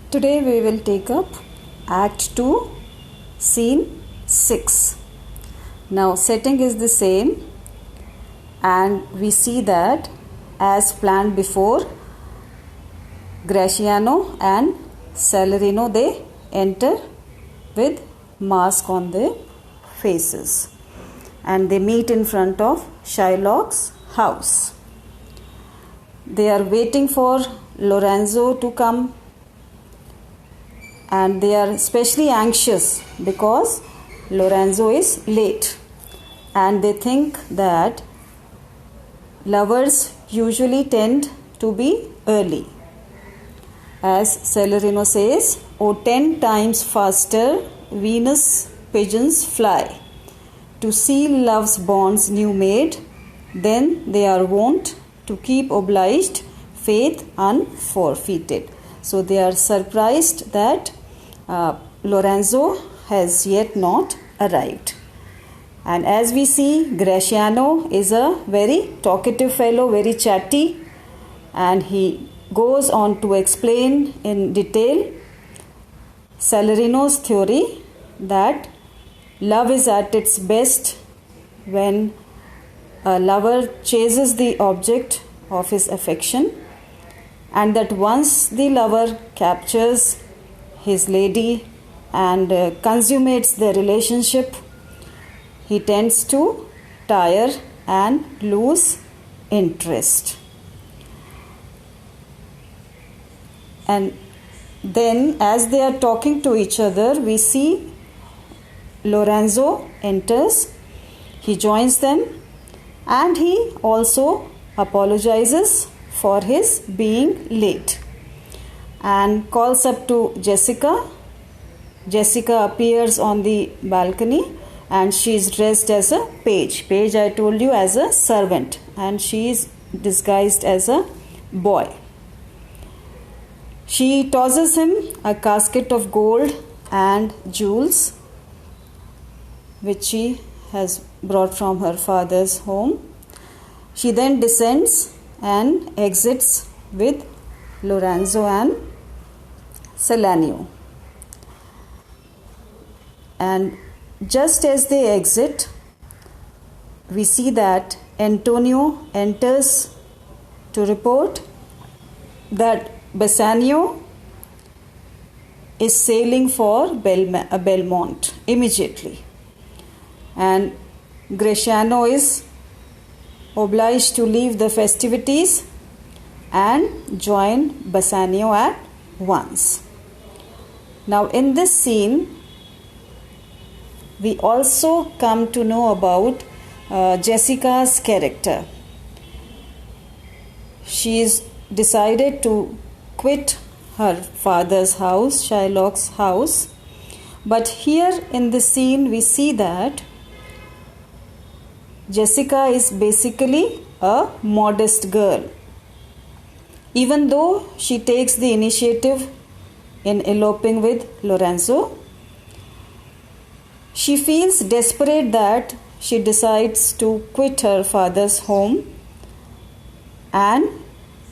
Today we will take up Act 2, Scene 6. Now setting is the same, and we see that as planned before, Graciano and Salarino, they enter with mask on their faces and they meet in front of Shylock's house. They are waiting for Lorenzo to come, and they are especially anxious because Lorenzo is late, and they think that lovers usually tend to be early. As Salarino says, "Oh, 10 times faster Venus pigeons fly to seal love's bonds new made, then they are wont to keep obliged faith unforfeited." So they are surprised that Lorenzo has yet not arrived. And as we see, Graciano is a very talkative fellow, very chatty, and he goes on to explain in detail Salarino's theory that love is at its best when a lover chases the object of his affection, and that once the lover captures his lady and consummates their relationship, he tends to tire and lose interest. And then as they are talking to each other, we see Lorenzo enters. He joins them and he also apologizes for his being late and calls up to Jessica. Jessica appears on the balcony and she is dressed as a page. Page, I told you, as a servant, and she is disguised as a boy. She tosses him a casket of gold and jewels which she has brought from her father's home. She then descends and exits with Lorenzo and Salanio. And just as they exit, we see that Antonio enters to report that Bassanio is sailing for Belmont immediately, and Graciano is obliged to leave the festivities and join Bassanio at once. Now in this scene, we also come to know about Jessica's character. She is decided to quit her father's house, Shylock's house. But here in the scene we see that Jessica is basically a modest girl. Even though she takes the initiative in eloping with Lorenzo, she feels desperate that she decides to quit her father's home, and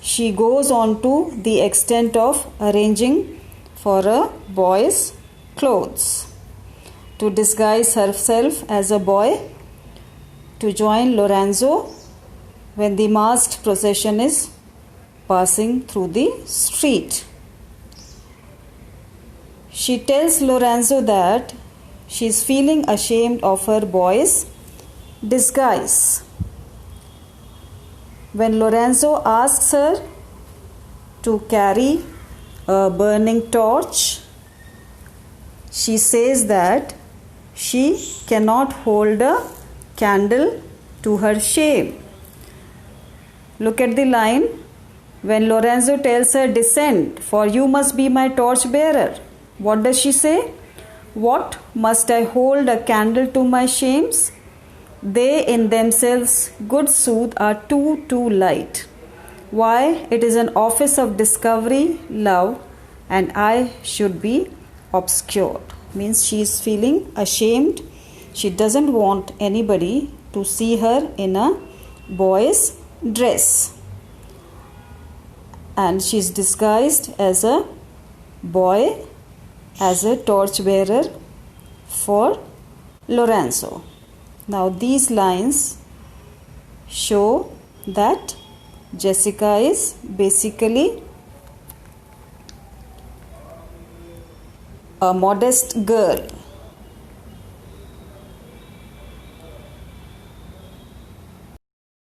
she goes on to the extent of arranging for a boy's clothes to disguise herself as a boy to join Lorenzo when the masked procession is passing through the street. She tells Lorenzo that she is feeling ashamed of her boy's disguise. When Lorenzo asks her to carry a burning torch, she says that she cannot hold a candle to her shame. Look at the line. When Lorenzo tells her, "Descend, for you must be my torch bearer," what does she say? "What, must I hold a candle to my shames? They in themselves, good sooth, are too light. Why, it is an office of discovery, love, and I should be obscured." Means she is feeling ashamed. She doesn't want anybody to see her in a boy's dress. And she is disguised as a boy as a torchbearer for Lorenzo. Now these lines show that Jessica is basically a modest girl.